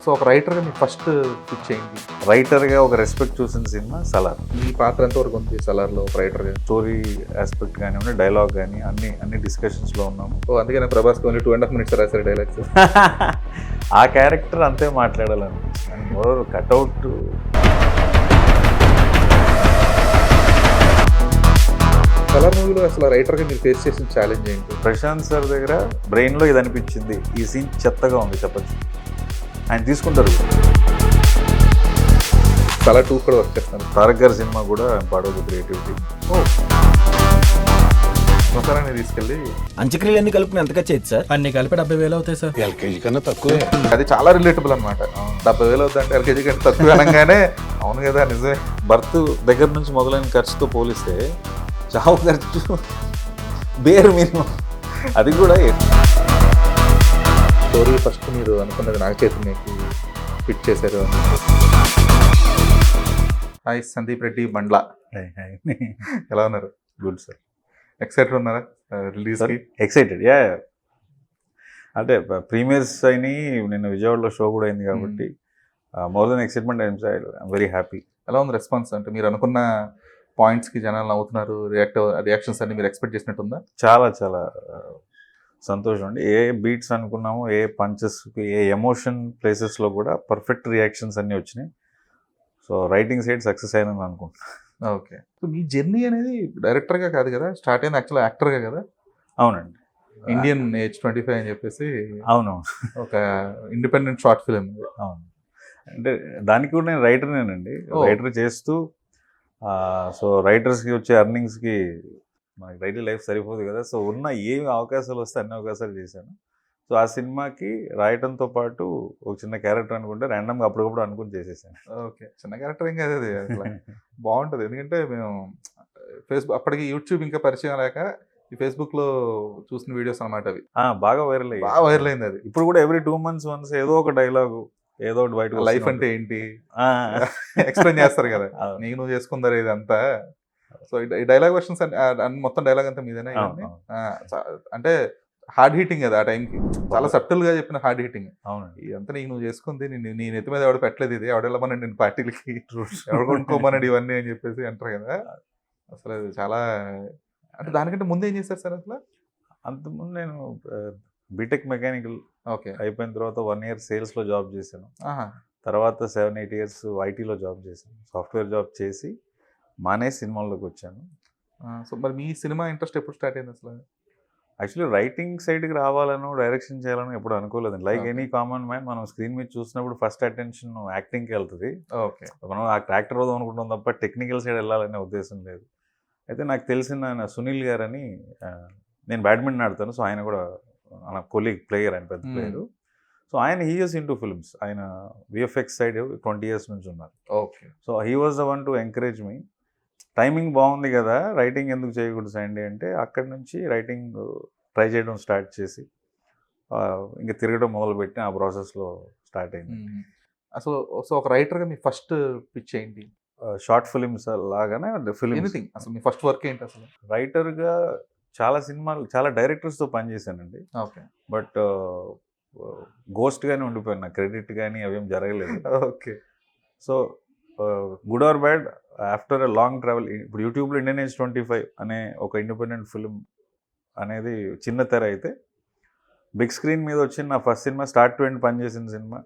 So ఒక రైటర్గా మీ first pitch ఏంటి? రైటర్గా ఒక రెస్పెక్ట్ చూసిన సినిమా సలార్. మీ పాత్ర ఎంతవరకు ఉంది సలార్లో ఒక రైటర్గా? స్టోరీ ఆస్పెక్ట్ కానివ్వండి, డైలాగ్ కానీ అన్ని డిస్కషన్స్లో ఉన్నాము. ఓ అందుకే నేను ప్రభాస్కి ఓన్లీ 2.5 minutes రాశారు డైలాగ్స్. ఆ క్యారెక్టర్ అంతే మాట్లాడాలనిపించింది. అండ్ మోర్ కట్అవుట్ సలార్ మూవీలో అసలు రైటర్గా మీరు ఫేస్ చేసిన ఛాలెంజ్ ఏంటి? ప్రశాంత్ సార్ దగ్గర బ్రెయిన్లో ఇది అనిపించింది, ఈ సీన్ చెత్తగా ఉంది చెప్పచ్చు, ఆయన తీసుకుంటారు. సలార్ 2 కూడా వర్క్ చేస్తాను. తారక్ గారి సినిమా కూడా పార్ట్ ఆఫ్ ద క్రియేటివిటీ. ఒకసారి తీసుకెళ్ళి అంత్యక్రియలన్నీ కలుపుకుని ఎంతగా చేయొచ్చు సార్? అన్ని కలిపి 70,000 అవుతాయి సార్. ఎల్కేజీ కన్నా తక్కువే. అది చాలా రిలేటబుల్ అనమాట. 70,000 అవుతుందంటే ఎల్కేజీ కంటే తక్కువ అనగానే అవును కదా నిజమే. బర్త్ దగ్గర నుంచి మొదలైన ఖర్చుతో పోలిస్తే చావు ఖర్చు బేరు మినిమం. అది కూడా స్టోరీ ఫస్ట్ మీరు అనుకున్నది నాగ చైతన్యకి ఫిట్ చేశారు. హాయ్ సందీప్ రెడ్డి బండ్లా, ఎలా ఉన్నారు? Good sir. ఎక్సైటెడ్ ఉన్నారా రిలీజ్కి? Excited, yeah. అంటే ప్రీమియర్స్ అయినాయి, నిన్న విజయవాడలో షో కూడా అయింది కాబట్టి more than excitement, I'm very happy. ఎలా ఉంది రెస్పాన్స్? అంటే మీరు అనుకున్న పాయింట్స్కి జనాలు నవ్వుతున్నారు, రియాక్షన్స్ అన్ని మీరు ఎక్స్పెక్ట్ చేసినట్టుందా? చాలా చాలా సంతోషం అండి. ఏ బీట్స్ అనుకున్నామో, ఏ పంచెస్కి, ఏ ఎమోషన్ ప్లేసెస్లో కూడా పర్ఫెక్ట్ రియాక్షన్స్ అన్నీ వచ్చినాయి. సో రైటింగ్ సైడ్ సక్సెస్ అయినని అనుకుంటున్నాను. ఓకే. సో మీ జర్నీ అనేది డైరెక్టర్గా కాదు కదా, స్టార్ట్ అయింది యాక్చువల్ యాక్టర్గా కదా? అవునండి. ఇండియన్ ఏజ్ 25 అని చెప్పేసి అవునవును. ఒక ఇండిపెండెంట్ షార్ట్ ఫిలిం. అవును, అంటే దానికి కూడా నేను రైటర్నేనండి. రైటర్ చేస్తూ సో రైటర్స్కి వచ్చే ఎర్నింగ్స్కి మనకి డైలీ లైఫ్ సరిపోదు కదా. సో ఉన్న ఏమి అవకాశాలు వస్తే అన్ని అవకాశాలు చేశాను. సో ఆ సినిమాకి రాయటంతో పాటు ఒక చిన్న క్యారెక్టర్ అనుకుంటే ర్యాండమ్గా అప్పటికప్పుడు అనుకుని చేసేసాను. ఓకే, చిన్న క్యారెక్టర్ ఏం కాదు అది, అసలు బాగుంటుంది. ఎందుకంటే మేము ఫేస్బుక్ అప్పటికి యూట్యూబ్ ఇంకా పరిచయం లేక ఈ ఫేస్బుక్లో చూసిన వీడియోస్ అనమాట అవి. బాగా వైరల్ అయ్యి, బాగా వైరల్ అయింది అది. ఇప్పుడు కూడా ఎవ్రీ 2 months వన్స్ ఏదో ఒక డైలాగు, ఏదో ఒకటి బయట లైఫ్ అంటే ఏంటి ఎక్స్ప్లెయిన్ చేస్తారు కదా, నీకు నువ్వు చేసుకుందరు ఇదంతా. సో ఈ డైలాగ్ వర్షన్స్ మొత్తం డైలాగ్ అంతా మీదేనా ఇవన్నీ? అంటే హార్డ్ హీటింగ్ కదా ఆ టైంకి, చాలా సటిల్ గా చెప్పిన హార్డ్ హీటింగ్. అవునండి. ఇదంతా నీకు నువ్వు చేసుకుంది, నీ నెత్తి మీద ఎవడు పెట్టలేదు, ఇది ఎవడెళ్ళమనండి నేను పార్టీలకి, ఎవడు కొనుక్కోమనండి ఇవన్నీ అని చెప్పేసి అంటారు కదా. అసలు అది చాలా, అంటే దానికంటే ముందు ఏం చేశారు సార్ అసలు? అంతకుముందు నేను బీటెక్ మెకానికల్ అయిపోయిన తర్వాత 1 year సేల్స్లో జాబ్ చేశాను. తర్వాత 7-8 years ఐటీలో జాబ్ చేశాను. సాఫ్ట్వేర్ జాబ్ చేసి మానే సినిమాల్లోకి వచ్చాను. సో మరి మీ సినిమా ఇంట్రెస్ట్ ఎప్పుడు స్టార్ట్ అయింది అసలు? యాక్చువల్లీ రైటింగ్ సైడ్కి రావాలనో, డైరెక్షన్ చేయాలని ఎప్పుడు అనుకోలేదండి. లైక్ ఎనీ కామన్ మ్యాన్, మనం స్క్రీన్ మీద చూసినప్పుడు ఫస్ట్ అటెన్షన్ యాక్టింగ్కి వెళ్తుంది. ఓకే, మనం ఆ యాక్టర్ అవుదాం అనుకుంటాం తప్ప టెక్నికల్ సైడ్ వెళ్ళాలనే ఉద్దేశం లేదు. అయితే నాకు తెలిసిన ఆయన సునీల్ గారని, నేను బ్యాడ్మింటన్ ఆడతాను, సో ఆయన కూడా నా కొలీగ్ ప్లేయర్, ఆయన పెద్ద ప్లేయరు. సో ఆయన హీ ఈజ్ ఇంటూ ఫిల్మ్స్, ఆయన విఎఫ్ఎక్స్ సైడ్ 20 years నుంచి ఉన్నారు. Okay. So he was the one to encourage me. Timing బాగుంది కదా, రైటింగ్ ఎందుకు చేయకూడదు సండే అంటే, అక్కడి నుంచి రైటింగ్ ట్రై చేయడం స్టార్ట్ చేసి ఇంకా తిరగడం మొదలుపెట్టి ఆ ప్రాసెస్లో స్టార్ట్ అయింది. అసలు సో ఒక రైటర్గా మీ ఫస్ట్ పిచ్ ఏంటి? షార్ట్ ఫిలిమ్స్ లాగానే ఫిలిం, ఎనీథింగ్. అసలు మీ ఫస్ట్ వర్క్ ఏంటి అసలు? రైటర్గా చాలా సినిమాలు, చాలా డైరెక్టర్స్తో పనిచేశానండి. ఓకే. బట్ గోస్ట్గానే ఉండిపోయాను, నా క్రెడిట్ కానీ అవేం జరగలేదు. Okay. So good or bad, after a long travel, ఇప్పుడు యూట్యూబ్లో ఇండియన్ ఏజ్ 25 అనే ఒక ఇండిపెండెంట్ ఫిలిం అనేది చిన్న తెర అయితే, బిగ్ స్క్రీన్ మీద వచ్చిన నా first cinema, start to end పనిచేసిన సినిమా,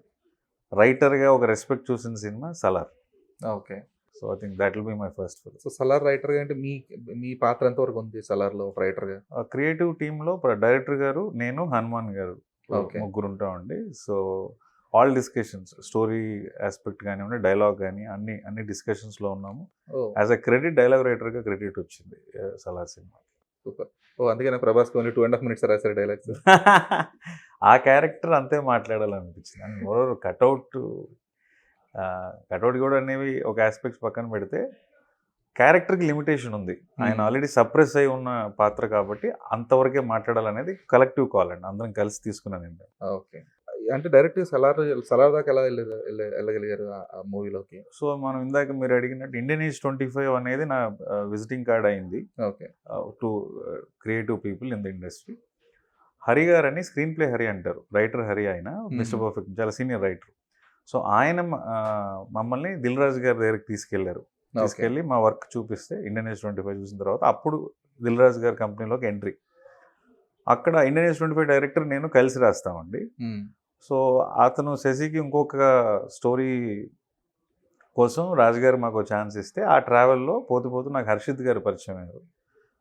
రైటర్గా ఒక రెస్పెక్ట్ చూసిన cinema Salaar. Okay. So I think that will be my first film. So Salaar రైటర్గా అంటే మీ పాత్ర ఎంతవరకు ఉంది సలార్లో ఒక రైటర్గా? క్రియేటివ్ టీంలో డైరెక్టర్ గారు, నేను, హనుమాన్ గారు, ఓకే, ముగ్గురు ఉంటామండి. So all discussions, story aspect కానివ్వండి, డైలాగ్ కానీ అన్ని డిస్కషన్స్లో ఉన్నాము. యాజ్ అ క్రెడిట్ డైలాగ్ రైటర్గా క్రెడిట్ వచ్చింది సలార్ సినిమా. సూపర్. ఓ అందుకే నేను ప్రభాస్కి ఓన్లీ 2.5 minutes రాశారు డైలాగ్స్. ఆ క్యారెక్టర్ అంతే మాట్లాడాలనిపించింది. అండ్ మోర్ కట్అవుట్ కూడా అనేవి ఒక ఆస్పెక్ట్స్ పక్కన పెడితే, క్యారెక్టర్కి లిమిటేషన్ ఉంది. ఆయన ఆల్రెడీ సప్రెస్ అయి ఉన్న పాత్ర కాబట్టి అంతవరకే మాట్లాడాలనేది కలెక్టివ్ కాల్ అండి, అందరం కలిసి తీసుకున్నాను నేను. ఓకే. అంటే డైరెక్ట్ సలార్ దాకా ఎలా వెళ్ళగలిగారు ఆ మూవీలోకి? సో మనం ఇందాక మీరు అడిగినట్టు ఇండియన్ ఏజ్ 25 అనేది నా విజిటింగ్ కార్డ్ అయింది. Okay. To creative people in the industry. Hari గారు అని, స్క్రీన్ ప్లే హరి అంటారు, రైటర్ హరి ఆయన, మిస్టర్ పర్ఫెక్ట్ చాలా సీనియర్ రైటర్. సో ఆయన మమ్మల్ని దిల్ రాజు గారి దగ్గరికి తీసుకెళ్ళి మా వర్క్ చూపిస్తే ఇండియన్ ఏజ్ 25 చూసిన తర్వాత అప్పుడు దిల్ రాజు గారి కంపెనీలోకి ఎంట్రీ. అక్కడ ఇండియన్ ఏజ్ 25 డైరెక్టర్ నేను కలిసి రాస్తామండి. సో అతను శశికి ఇంకొక స్టోరీ కోసం రాజుగారు మాకు ఛాన్స్ ఇస్తే ఆ ట్రావెల్లో పోతూ నాకు హర్షిత్ గారు పరిచయం అయ్యారు.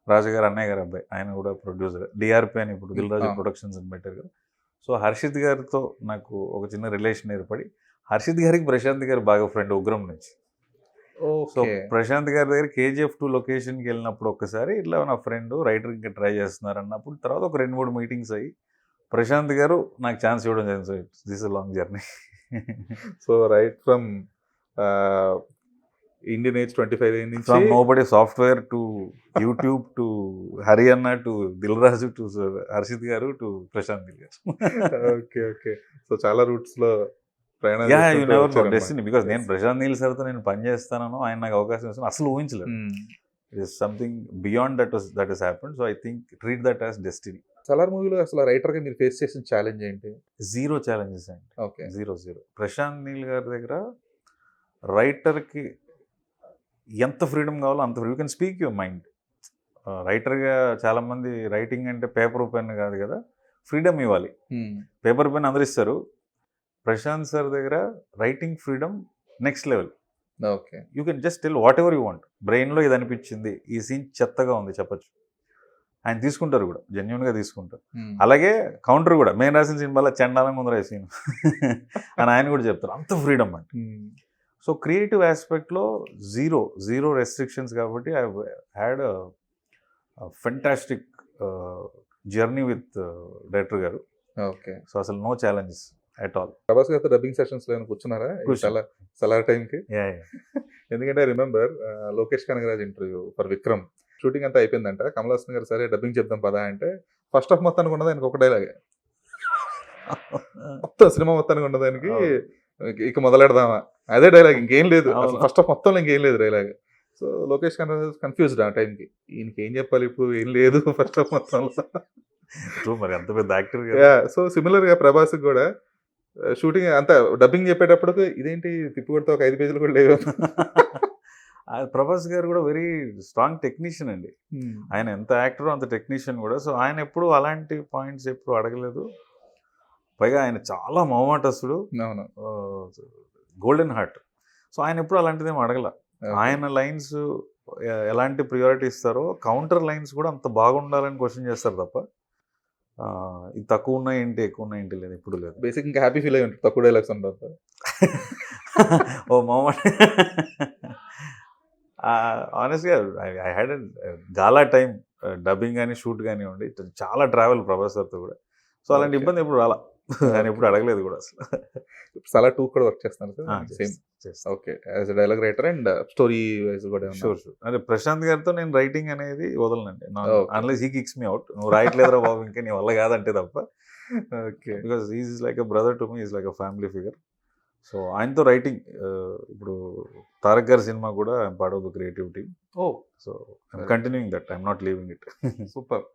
రాజుగారు అన్నయ్య గారు అబ్బాయి, ఆయన కూడా ప్రొడ్యూసర్, డిఆర్పి అని ఇప్పుడు దిల్ రాజు ప్రొడక్షన్స్ అని పెట్టారు కదా. సో హర్షిత్ గారితో నాకు ఒక చిన్న రిలేషన్ ఏర్పడి, హర్షిత్ గారికి ప్రశాంత్ గారు బాగా ఫ్రెండ్ ఉగ్రం నుంచి. సో ప్రశాంత్ గారి దగ్గర KGF 2 లొకేషన్కి వెళ్ళినప్పుడు ఒక్కసారి ఇట్లా నా ఫ్రెండ్ రైటర్ ఇంకా ట్రై చేస్తున్నారు అన్నప్పుడు తర్వాత ఒక 2-3 మీటింగ్స్ అయ్యి ప్రశాంత్ గారు నాకు ఛాన్స్ ఇవ్వడం జరిగింది. This is long journey. So right from Indian age 25 నుంచి from nobody software to YouTube to హరియన్న to Dil Raju to Harshit garu to Prashanth గారు. ఓకే. సో చాలా రూట్స్ లో ప్రయాణం you never know destiny. Because నేను ప్రశాంత్ నీల్ సార్తో నేను పని చేస్తానో ఆయన నాకు అవకాశం ఇస్తాను అసలు ఊహించలేదు. It is something beyond that is happened. So I think treat that as destiny. Salaar మూవీలో అసలు రైటర్గా మీరు ఫేస్ చేసిన ఛాలెంజ్ ఏంటి? 0 ఛాలెంజెస్ అండి. ఓకే. 0. ప్రశాంత్ నీల్ గారి దగ్గర రైటర్కి ఎంత ఫ్రీడమ్ కావాలో అంత free. You can speak your mind. రైటర్గా చాలామంది రైటింగ్ అంటే పేపర్ పెన్ కాదు కదా, ఫ్రీడమ్ ఇవ్వాలి. పేపర్ పెన్ అందరు ఇస్తారు. ప్రశాంత్ సార్ దగ్గర writing freedom next level. Okay. You can just tell what ever you want. బ్రెయిన్లో ఇది అనిపించింది, ఈ సీన్ చెత్తగా ఉంది చెప్పచ్చు, ఆయన తీసుకుంటారు కూడా, జెన్యున్గా తీసుకుంటారు. అలాగే కౌంటర్ కూడా, మేము రాసిన సినిమాలో చండాలంగా ఉందిరా ఈ సీన్ అని ఆయన కూడా చెప్తారు. అంత ఫ్రీడమ్ అంటే. సో క్రియేటివ్ ఆస్పెక్ట్లో జీరో రెస్ట్రిక్షన్స్. కాబట్టి I had fantastic journey with director గారు. ఓకే. సో అసలు no challenges at all. Prabhas గారితో డబ్బింగ్ సెషన్స్ లో కూర్చున్నారా సలార్ టైంకి? ఎందుకంటే I remember Lokesh Kanagaraj interview for Vikram shooting అంతా అయిపోయిందంట. కమల్ హాసన్ గారు సరే డబ్బింగ్ చెప్దాం పదా అంటే ఫస్ట్ హాఫ్ మొత్తానికి ఉన్నది ఆయనకు ఒక డైలాగే, మొత్తం సినిమా మొత్తానికి ఉన్నదానికి ఇక మొదలెడదామా అదే డైలాగ్, ఇంకేం లేదు అసలు. ఫస్ట్ హాఫ్ మొత్తంలో ఇంకేం లేదు dialogue. So Lokesh Kanagaraj confused ఆ టైంకి, ఈయనకి ఏం చెప్పాలి ఇప్పుడు, ఏం లేదు ఫస్ట్ హాఫ్ మొత్తంలో. మరి అంత పెద్ద యాక్టర్. సో సిమిలర్ గా ప్రభాస్ కూడా షూటింగ్ అంతా డబ్బింగ్ చెప్పేటప్పుడు ఇదేంటి తిప్పికొడితే ఒక 5 పేజీలు కూడా లేవు. ప్రభాస్ గారు కూడా వెరీ స్ట్రాంగ్ టెక్నీషియన్ అండి. ఆయన ఎంత యాక్టర్ అంత టెక్నీషియన్ కూడా. సో ఆయన ఎప్పుడు అలాంటి పాయింట్స్ ఎప్పుడు అడగలేదు. పైగా ఆయన చాలా మొహమాటస్తుడు, గోల్డెన్ హార్ట్. సో ఆయన ఎప్పుడు అలాంటిదేమో అడగల. ఆయన లైన్స్ ఎలాంటి ప్రియారిటీ ఇస్తారో కౌంటర్ లైన్స్ కూడా అంత బాగుండాలని క్వశ్చన్ చేస్తారు తప్ప ఇది తక్కువ ఉన్నాయేంటి ఎక్కువ ఉన్నాయేంటి లేదు, ఎప్పుడు లేదు. బేసిక్ ఇంకా హ్యాపీ ఫీల్ అయ్యి ఉంటుంది తక్కువ డైలాగ్స్ ఉంటుంది. ఓ మొహమాట. ఆనెస్ట్గా I had gala time dubbing కానీ షూట్ కానివ్వండి, చాలా ట్రావెల్ ప్రభాస్ సార్తో కూడా. సో అలాంటి ఇబ్బంది ఎప్పుడు రాలా, ఆయన ఎప్పుడు అడగలేదు కూడా అసలు. సలార్ 2 కూడా వర్క్ చేస్తాను sir. Okay, as a dialogue writer and story wise కూడా. షూర్. అంటే ప్రశాంత్ గారితో నేను రైటింగ్ అనేది వదలనండి, unless he kicks me out. నువ్వు రాయట్లేదురా బాబు ఇంకా నీ వల్ల కాదంటే తప్ప. Okay. Because is like a brother to me, is like a family figure. So ఆయనతో రైటింగ్ ఇప్పుడు తారక్ గారి సినిమా కూడా I'm part of the creative team. So I'm continuing that, I'm not leaving it. Super.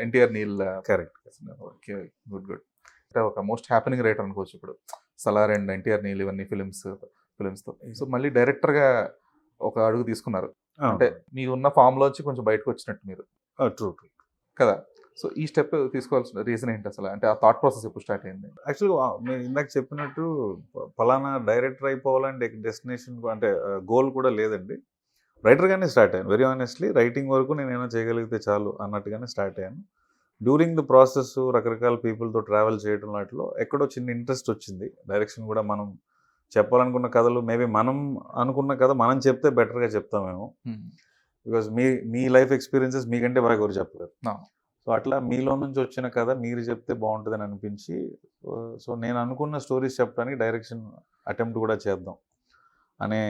NTR Neel. Correct. Okay, good. అంటే ఒక most happening writer అనుకోవచ్చు ఇప్పుడు Salaar and NTR Neel ఇవన్నీ ఫిలిమ్స్తో. So మళ్ళీ డైరెక్టర్గా ఒక అడుగు తీసుకున్నారు, అంటే మీ ఉన్న ఫామ్లోంచి కొంచెం బయటకు వచ్చినట్టు మీరు. ట్రూ కదా. సో ఈ స్టెప్ తీసుకోవాల్సిన రీజన్ ఏంటి అసలు, అంటే ఆ థాట్ ప్రాసెస్ ఎప్పుడు స్టార్ట్ అయింది? యాక్చువల్గా మీరు ఇందాక చెప్పినట్టు ఫలానా డైరెక్టర్ అయిపోవాలంటే డెస్టినేషన్ అంటే గోల్ కూడా లేదండి. రైటర్గానే స్టార్ట్ అయ్యాను. వెరీ ఆనెస్ట్లీ రైటింగ్ వరకు నేను ఏమైనా చేయగలిగితే చాలు అన్నట్టుగానే స్టార్ట్ అయ్యాను. డ్యూరింగ్ ద ప్రాసెస్ రకరకాల పీపుల్తో ట్రావెల్ చేయడం వాటిలో ఎక్కడో చిన్న ఇంట్రెస్ట్ వచ్చింది. డైరెక్షన్ కూడా మనం చెప్పాలనుకున్న కథలు మేబీ మనం అనుకున్న కథ మనం చెప్తే బెటర్గా చెప్తామేమో. బికాజ్ మీ లైఫ్ ఎక్స్పీరియన్సెస్ మీకంటే బాగా ఎవరు చెప్పలేరు. సో అట్లా మీలో నుంచి వచ్చిన కథ మీరు చెప్తే బాగుంటుందని అనిపించి, సో నేను అనుకున్న స్టోరీస్ చెప్పడానికి డైరెక్షన్ అటెంప్ట్ కూడా చేద్దాం అనే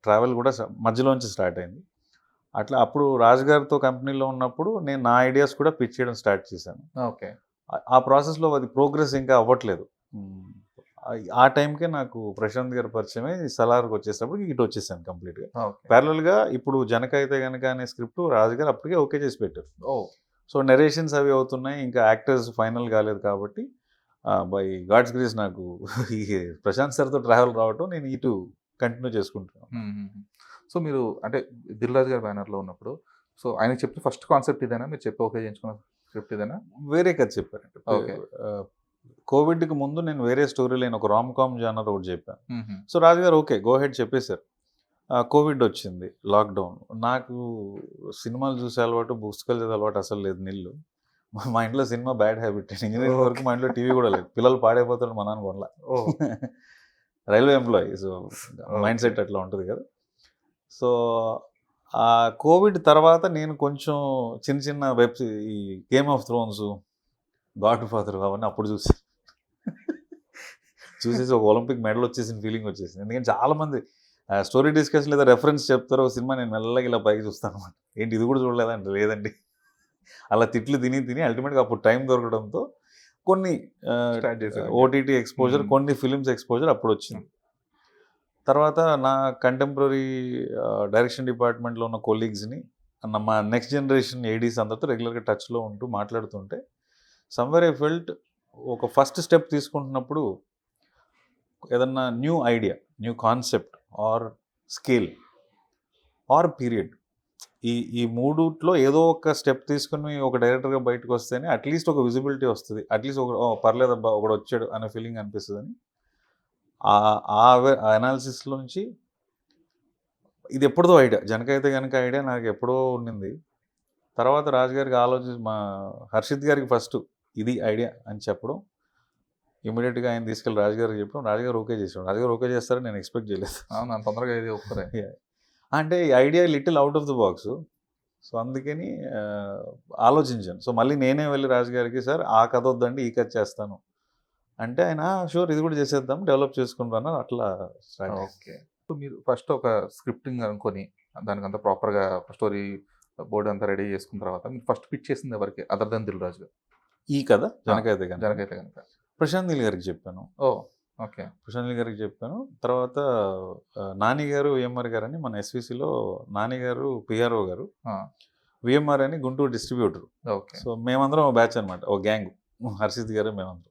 ట్రావెల్ కూడా మధ్యలోంచి స్టార్ట్ అయింది. అట్లా అప్పుడు రాజుగారితో కంపెనీలో ఉన్నప్పుడు నేను నా ఐడియాస్ కూడా పిచ్ చేయడం స్టార్ట్ చేశాను. ఓకే. ఆ ప్రాసెస్లో అది ప్రోగ్రెస్ ఇంకా అవ్వట్లేదు. ఆ టైంకే నాకు ప్రశాంత్ గారి పరిచయమే సలార్కి వచ్చేటప్పుడు ఇటు వచ్చేసాను కంప్లీట్గా. ప్యారలల్గా ఇప్పుడు జనక అయితే కనుక అనే స్క్రిప్ట్ రాజుగారు అప్పటికే ఓకే చేసి పెట్టారు. సో నెరేషన్స్ అవి అవుతున్నాయి, ఇంకా యాక్టర్స్ ఫైనల్ కాలేదు కాబట్టి బై గాడ్స్ గ్రేస్ నాకు ఈ ప్రశాంత్ సార్తో ట్రావెల్ రావటం నేను ఇటు కంటిన్యూ చేసుకుంటున్నాను. సో మీరు అంటే దిల్ రాజు గారి బ్యానర్లో ఉన్నప్పుడు సో ఆయన చెప్పిన ఫస్ట్ కాన్సెప్ట్ ఇదేనా, మీరు చెప్పి ఓకే చేయించుకున్న స్క్రిప్ట్ ఇదేనా? వేరే కథ చెప్పారండి. ఓకే. కోవిడ్కి ముందు నేను వేరే స్టోరీ లైన్ ఒక రామ్ కామ్ జానర్ ఒకటి చెప్పాను. సో రాజుగారు ఓకే గో హెడ్ చెప్పేశారు. కోవిడ్ వచ్చింది, లాక్డౌన్. నాకు సినిమాలు చూసే అలవాటు, పుస్తకాలు చదివే అలవాటు అసలు లేదు, నిల్లు. మా ఇంట్లో సినిమా బ్యాడ్ హ్యాబిట్. ఇంజనీరింగ్ వరకు మా ఇంట్లో టీవీ కూడా లేదు. పిల్లలు పాడైపోతాడు మా నాన్న కొనలా. Railway employee, so mind set అట్లా ఉంటుంది కదా. సో ఆ కోవిడ్ తర్వాత నేను కొంచెం చిన్న చిన్న ఈ game of Thrones, God father అవన్నీ అప్పుడు చూసేసి ఒక ఒలింపిక్ మెడల్ వచ్చేసిన ఫీలింగ్ వచ్చేసింది. ఎందుకంటే చాలామంది స్టోరీ డిస్కషన్ లేదా రెఫరెన్స్ చెప్తారో సినిమా, నేను మెల్లగా ఇలా పైకి చూస్తాను అనమాట. ఏంటి ఇది కూడా చూడలేదంటే లేదండి, అలా తిట్లు తిని అల్టిమేట్గా అప్పుడు టైం దొరకడంతో కొన్ని ఓటీటీ ఎక్స్పోజర్, కొన్ని ఫిలిమ్స్ ఎక్స్పోజర్ అప్పుడు వచ్చింది. తర్వాత నా కంటెంపరీ డైరెక్షన్ డిపార్ట్మెంట్లో ఉన్న కొలీగ్స్ని, మా నెక్స్ట్ జనరేషన్ ఏడీస్ అందరితో రెగ్యులర్గా టచ్లో ఉంటూ మాట్లాడుతుంటే సమ్వేర్ ఐ ఫెల్ట్ ఒక ఫస్ట్ స్టెప్ తీసుకుంటున్నప్పుడు ఏదన్నా new idea, new concept or scale are period, ఈ మూడుట్లో ఏదో ఒక స్టెప్ తీసుకుని ఒక డైరెక్టర్గా బయటకు వస్తేనే అట్లీస్ట్ ఒక విజిబిలిటీ వస్తుంది, అట్లీస్ట్ ఒక పర్లేదు అబ్బా ఒకడు వచ్చాడు అనే ఫీలింగ్ అనిపిస్తుందని ఆ అనాలిసిస్లో నుంచి ఇది ఎప్పుడుదో ఐడియా, జనకైతే కనుక ఐడియా నాకు ఎప్పుడో ఉండింది. తర్వాత రాజుగారికి మా హర్షిత్ గారికి ఫస్ట్ ఇది ఐడియా అని చెప్పడం, ఇమీడియట్గా ఆయన తీసుకెళ్ళి రాజుగారికి చెప్పడం, రాజుగారు ఓకే చేసాడు. రాజుగారు ఓకే చేస్తారని నేను ఎక్స్పెక్ట్ చేయలేదు. అవును, అంత తొందరగా ఇది ఒప్పుకోరే. అంటే ఈ idea little out of the box. So అందుకని ఆలోచించాను. సో మళ్ళీ నేనే వెళ్ళి రాజుగారికి, సార్ ఆ కథ వద్దండి ఈ కథ చేస్తాను అంటే ఆయన షూర్ ఇది కూడా చేసేద్దాం, డెవలప్ చేసుకుంటాను అట్లా స్టార్ట్. ఓకే. సో మీరు ఫస్ట్ ఒక స్క్రిప్టింగ్ అనుకొని దానికంతా ప్రాపర్గా స్టోరీ బోర్డు అంతా రెడీ చేసుకున్న తర్వాత మీరు ఫస్ట్ పిచ్ చేసింది ఎవరికి అదర్ దెన్ దిల్ రాజు గారు? ఈ కథ జనకైతే కనుక ప్రశాంత్ నీల్ గారికి చెప్పాను. ఓకే. ప్రశాంత్ నీల్ గారికి చెప్పాను. తర్వాత నాని గారు, విఎంఆర్ గారు అని మన ఎస్విసిలో నాని గారు పిఆర్ఓ గారు, విఎంఆర్ అని గుంటూరు డిస్ట్రిబ్యూటర్. ఓకే. సో మేమందరం ఒక బ్యాచ్ అనమాట, ఒక గ్యాంగ్, హర్షిత్ గారు మేమందరం.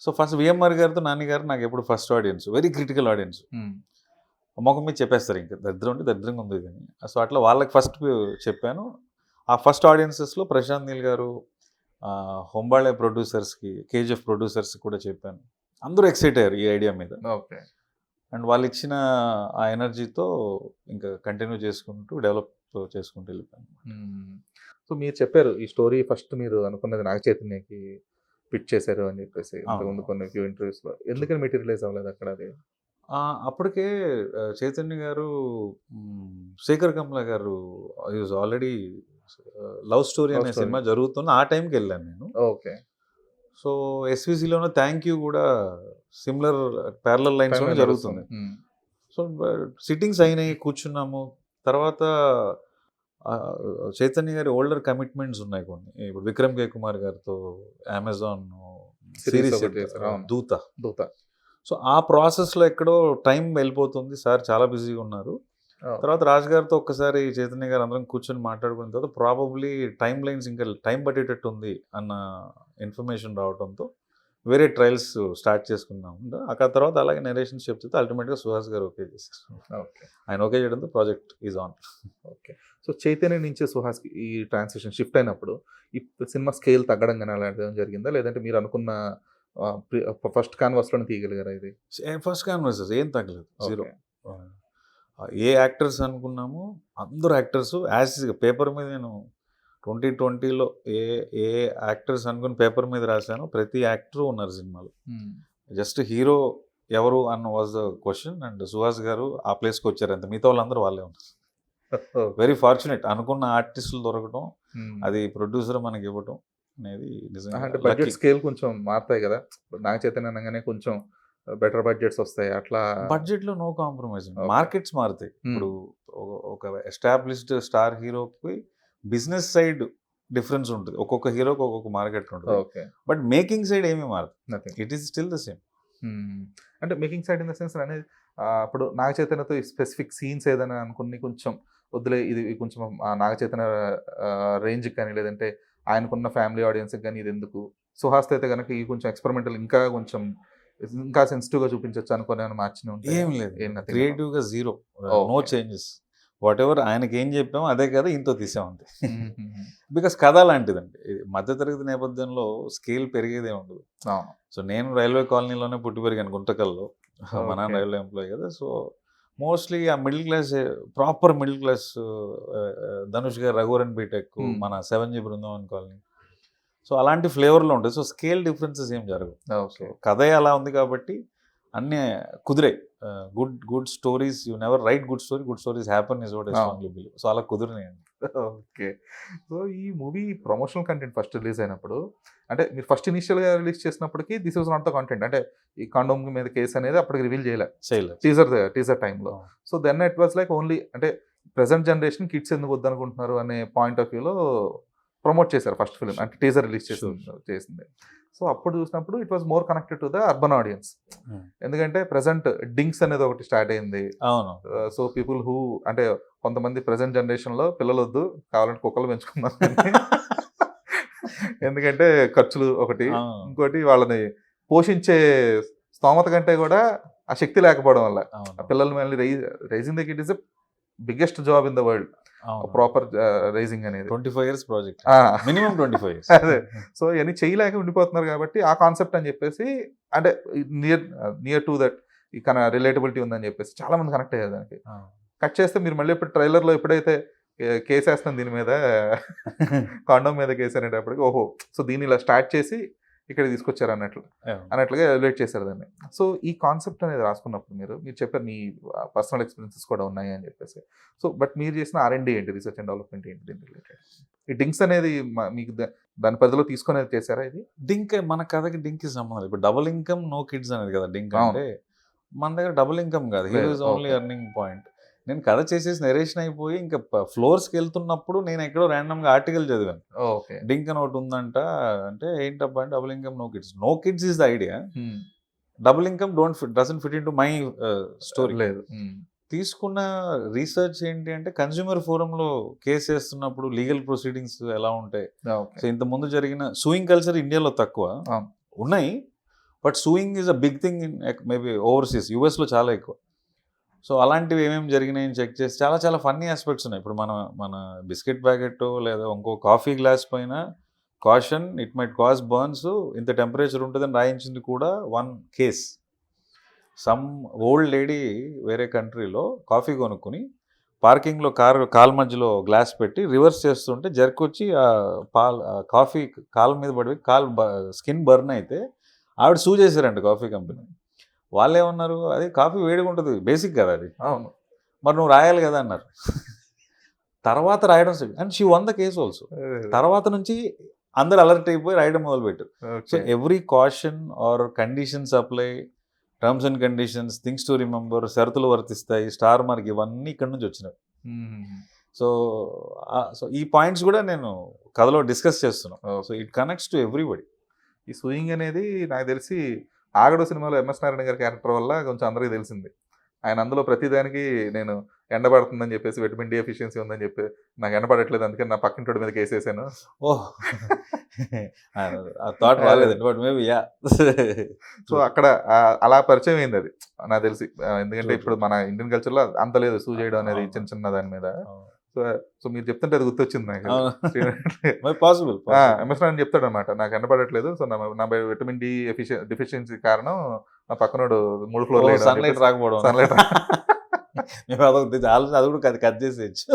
సో ఫస్ట్ విఎంఆర్ గారితో నాని గారు నాకు ఎప్పుడు first audience, very critical audience. మొఖం మీద చెప్పేస్తారు ఇంకా దరిద్రంగా ఉంది కానీ. సో అట్లా వాళ్ళకి ఫస్ట్ చెప్పాను. ఆ ఫస్ట్ ఆడియన్సెస్లో ప్రశాంత్ నీల్ గారు, హొంబాళే ప్రొడ్యూసర్స్కి, కేజీఎఫ్ ప్రొడ్యూసర్స్కి కూడా చెప్పాను. అందరూ ఎక్సైట్ అయ్యారు ఈ ఐడియా మీద. ఓకే. అండ్ వాళ్ళు ఇచ్చిన ఆ ఎనర్జీతో ఇంకా కంటిన్యూ చేసుకుంటూ డెవలప్ చేసుకుంటూ వెళ్ళిపోయాను. సో మీరు చెప్పారు ఈ స్టోరీ ఫస్ట్ మీరు అనుకున్నది నాగ చైతన్యకి పిచ్ చేశారు అని చెప్పేసి ఇంతకుముందు కొన్ని ఫ్యూ ఇంటర్వ్యూస్లో. ఎందుకని మెటీరియలైజ్ అవ్వలేదు అక్కడ అది? అప్పటికే చైతన్య గారు, శేఖర్ కమ్లా గారు యూజ్ ఆల్రెడీ లవ్ స్టోరీ అనే సినిమా జరుగుతున్న ఆ టైంకి వెళ్ళాను నేను. ఓకే. సో ఎస్విసిలోనే థ్యాంక్ యూ కూడా సిమిలర్ ప్యారలల్ లైన్స్లోనే జరుగుతుంది. సో సిట్టింగ్స్ అయినాయి, కూర్చున్నాము. తర్వాత చైతన్య గారి ఓల్డర్ కమిట్మెంట్స్ ఉన్నాయి కొన్ని. ఇప్పుడు విక్రమ్ కే కుమార్ గారితో అమెజాన్ సిరీస్ దూత. సో ఆ ప్రాసెస్లో ఎక్కడో టైం వెళ్ళిపోతుంది, సార్ చాలా బిజీగా ఉన్నారు. తర్వాత రాజు గారితో ఒక్కసారి చైతన్య గారు అందరం కూర్చొని మాట్లాడుకున్న తర్వాత ప్రాబబ్లీ టైం లైన్స్ ఇంకా టైం పట్టేటట్టు ఉంది అన్న ఇన్ఫర్మేషన్ రావడంతో వేరే ట్రయల్స్ స్టార్ట్ చేసుకున్నాం. ఆ తర్వాత అలాగే నరేషన్స్ చెప్తే అల్టిమేట్గా సుహాస్ గారు ఓకే చేశారు. ఓకే. ఆయన ఓకే చేయడంతో project is on. Okay. So Chaitanya నుంచి సుహాస్కి ఈ ట్రాన్సిషన్ షిఫ్ట్ అయినప్పుడు ఈ సినిమా స్కేల్ తగ్గడం కానీ అలాంటిది జరిగిందా, లేదంటే మీరు అనుకున్న ఫస్ట్ క్యాన్వాస్లోనే తీయగలిగారా? ఇది ఫస్ట్ క్యాన్వాస్ ఏం తగ్గలేదు, జీరో. ఏ యాక్టర్స్ అనుకున్నామో అందరూ యాక్టర్స్ యాజ్గా పేపర్ మీద నేను 2020లో ఏ యాక్టర్స్ అనుకుని పేపర్ మీద రాశాను, ప్రతి యాక్టరు ఉన్నారు సినిమాలో. జస్ట్ హీరో ఎవరు అన్న was the question. And Suhas గారు ఆ ప్లేస్కి వచ్చారు అంతే, మిగతా వాళ్ళందరూ వాళ్ళే ఉన్నారు. వెరీ ఫార్చునేట్, అనుకున్న ఆర్టిస్టులు దొరకడం, అది ప్రొడ్యూసర్ మనకి ఇవ్వటం అనేది నిజంగా. అంటే బడ్జెట్ స్కేల్ కొంచెం మారుతాయి కదా, నాగ చైతన్య అనగానే కొంచెం బెటర్ బడ్జెట్స్ వస్తాయి అట్లా. బడ్జెట్లో నో కాంప్రమైజ్, మార్కెట్స్ మారుతాయి. ఇప్పుడు ఒక ఎస్టాబ్లిష్డ్ స్టార్ హీరోకి బిజినెస్ సైడ్ డిఫరెన్స్ ఉంటుంది, ఒక్కొక్క హీరోకి ఒక్కొక్క మార్కెట్ ఉంటుంది. ఓకే. బట్ మేకింగ్ సైడ్ ఏమీ మారదు, it is still the same. అంటే making side in the sense అనేది అప్పుడు నాగ చైతన్యతో స్పెసిఫిక్ సీన్స్ ఏదైనా అనుకుని కొంచెం వదిలే, ఇది కొంచెం నాగ చైతన్య రేంజ్కి కానీ లేదంటే ఆయనకున్న ఫ్యామిలీ ఆడియన్స్కి కానీ ఇది ఎందుకు సుహాస్ అయితే కనుక ఈ కొంచెం ఎక్స్పెరిమెంటల్ ఇంకా సెన్సిటివ్గా చూపించవచ్చు అనుకునే మార్చిన ఉంటాయి. ఏం లేదు, ఏం nothing. క్రియేటివ్గా zero, Okay. No changes. Whatever ఆయనకి ఏం చెప్పామో అదే కదా ఇంతో తీసామంతే. Mhm. బికాస్ కథ లాంటిదండి ఇది. మధ్యతరగతి నేపథ్యంలో స్కేల్ పెరిగేదే ఉండదు. అవును. సో నేను రైల్వే కాలనీలోనే పుట్టి పెరిగాను, గుంటకల్లో. మా నాన్న Okay. రైల్వే ఎంప్లాయీ కదా. సో మోస్ట్లీ ఆ middle class, proper middle class, Dhanush గారు రఘువరన్ బీటెక్, మన 7G బృందావన్ కాలనీ. సో అలాంటి ఫ్లేవర్లో ఉంటుంది. సో స్కేల్ డిఫరెన్సెస్ ఏం జరగవు. ఓకే. కథే అలా ఉంది కాబట్టి అన్నీ కుదిరాయి. Good stories, you never write good stories happen is what I strongly believe. So అలా కుదిరినాయండి. ఓకే. సో ఈ movie promotional content first release అయినప్పుడు, అంటే మీరు ఫస్ట్ ఇనిషియల్గా రిలీజ్ చేసినప్పటికీ this was not the content, అంటే ఈ కాండోమ్ మీద కేసు అనేది అప్పటికి రివీల్ చేయలేదు టీజర్ టైంలో. So then it was like only, అంటే ప్రజెంట్ జనరేషన్ కిడ్స్ ఎందుకు వద్దనుకుంటున్నారు అనే పాయింట్ ఆఫ్ వ్యూలో ప్రమోట్ చేశారు ఫస్ట్ ఫిల్మ్, అంటే టీజర్ రిలీజ్ చేసింది. సో అప్పుడు చూసినప్పుడు it was more connected to the urban audience, ఎందుకంటే ప్రజెంట్ డింక్స్ అనేది ఒకటి స్టార్ట్ అయింది. అవును. సో పీపుల్ హూ, అంటే కొంతమంది ప్రజెంట్ జనరేషన్లో పిల్లలు వద్దు, కావాలంటే కుక్కలు పెంచుకుందాం ఎందుకంటే ఖర్చులు ఒకటి, ఇంకోటి వాళ్ళని పోషించే స్తోమత కంటే కూడా ఆ శక్తి లేకపోవడం వల్ల ఆ పిల్లల్ని మళ్ళీ raising the kid is the biggest job in the world, proper raising అనేది 25 years ప్రాజెక్ట్, మినిమం 25 years. అదే. సో ఇవన్నీ చేయలేక ఉండిపోతున్నారు కాబట్టి ఆ కాన్సెప్ట్ అని చెప్పేసి, అంటే నియర్ టు దట్ ఈ రిలేటబిలిటీ ఉందని చెప్పేసి చాలా మంది కనెక్ట్ అయ్యారు దానికి. కట్ చేస్తే మీరు మళ్ళీ ఇప్పుడు ట్రైలర్లో ఎప్పుడైతే కేసు వేస్తాం దీని మీద, కాండోమ్ మీద కేసు అనేటప్పటికి ఓహో, సో దీన్ని ఇలా స్టార్ట్ చేసి ఇక్కడ తీసుకొచ్చారు అన్నట్లుగా ఎలివేట్ చేశారు దాన్ని. సో ఈ కాన్సెప్ట్ అనేది రాసుకున్నప్పుడు మీరు చెప్పారు మీ పర్సనల్ ఎక్స్పీరియన్సెస్ కూడా ఉన్నాయి అని చెప్పేసి. సో బట్ మీరు చేసిన R&D ఏంటి, రీసెర్చ్ అండ్ డెవలప్మెంట్ ఏంటి దీని రిలేటెడ్? ఈ డింక్స్ అనేది మీకు దాని పరిధిలో తీసుకునేది చేశారా? ఇది డింక్, మన కథకి డింక్ సంబంధం. ఇప్పుడు డబుల్ ఇన్కమ్ నో కిడ్స్ అనేది కదా డింక్ అంటే. మన దగ్గర డబుల్ ఇన్కమ్ కాదు, he is only earning point. నేను కథ చేసేసి నెరేషన్ అయిపోయి ఇంకా ఫ్లోర్స్కి వెళ్తున్నప్పుడు నేను ఎక్కడో ర్యాండమ్గా ఆర్టికల్ చదివాను, డింక్ అని ఒకటి ఉందంట. అంటే ఏంటబ్బా అంటే double income no kids is the idea. Double income doesn't fit in to my story. లేదు. తీసుకున్న రీసెర్చ్ ఏంటి అంటే, కన్స్యూమర్ ఫోరంలో కేసు వేస్తున్నప్పుడు లీగల్ ప్రొసీడింగ్స్ ఎలా ఉంటాయి. సో ఇంతకుముందు జరిగిన సూయింగ్ కల్చర్ ఇండియాలో తక్కువ ఉన్నాయి, but suing is a big thing in maybe overseas, యూఎస్లో చాలా ఎక్కువ. సో అలాంటివి ఏమేమి జరిగినాయని చెక్ చేసి చాలా ఫన్నీ ఆస్పెక్ట్స్ ఉన్నాయి. ఇప్పుడు మన బిస్కెట్ ప్యాకెట్ లేదా ఇంకో కాఫీ గ్లాస్ పైన caution, it might cause burns, ఇంత టెంపరేచర్ ఉంటుందని రాయించింది కూడా one case. Some old lady వేరే కంట్రీలో కాఫీ కొనుక్కుని పార్కింగ్లో కాల్ మధ్యలో గ్లాస్ పెట్టి రివర్స్ చేస్తుంటే జర్కొచ్చి కాఫీ కాల్ మీద పడి స్కిన్ బర్న్ అయితే ఆవిడ సూ చేశారంట కాఫీ కంపెనీ. వాళ్ళు ఏమన్నారు, అది కాఫీ వేడిగా ఉంటుంది బేసిక్ కదా అది, అవును మరి నువ్వు రాయాలి కదా అన్నారు. తర్వాత రాయడం and she won the case also. తర్వాత నుంచి అందరు అలర్ట్ అయిపోయి రాయడం మొదలుపెట్టారు. So every caution are conditions apply, terms and conditions, things to remember, షరతులు వర్తిస్తాయి, స్టార్ మార్క్, ఇవన్నీ ఇక్కడ నుంచి వచ్చినాయి. సో ఈ పాయింట్స్ కూడా నేను కథలో డిస్కస్ చేస్తున్నాను. So it connects to everybody. ఈ సూయింగ్ అనేది నాకు తెలిసి ఆగడు సినిమాలో MS నారాయణ గారి క్యారెక్టర్ వల్ల కొంచెం అందరికీ తెలిసింది. ఆయన అందులో ప్రతిదానికి నేను ఎండబడుతుందని చెప్పేసి, విటమిన్ D ఎఫిషియన్సీ ఉందని చెప్పి నాకు ఎండబడట్లేదు, అందుకని నా పక్కింటోడి మీద కేసేసాను. ఓహ్, థాట్ రాలేదండి, బట్ మేబీ యా. సో అక్కడ అలా పరిచయం అయింది అది నాకు తెలిసి, ఎందుకంటే ఇప్పుడు మన ఇండియన్ కల్చర్లో అంత లేదు సూ చేయడం అనేది చిన్న దాని మీద. సో మీరు చెప్తుంటే అది గుర్తొచ్చింది నాకు. పాసిబుల్ MS నారాయణ చెప్తాడు అనమాట, నాకు ఎండబడట్లేదు, సో నా విటమిన్ D డెఫిషియన్సీ కారణం నా పక్కనోడు 3 ఫ్లోర్లు సన్లైట్ రాకపోవడం. సన్లైట్ అది కూడా కట్ చేసేయచ్చు.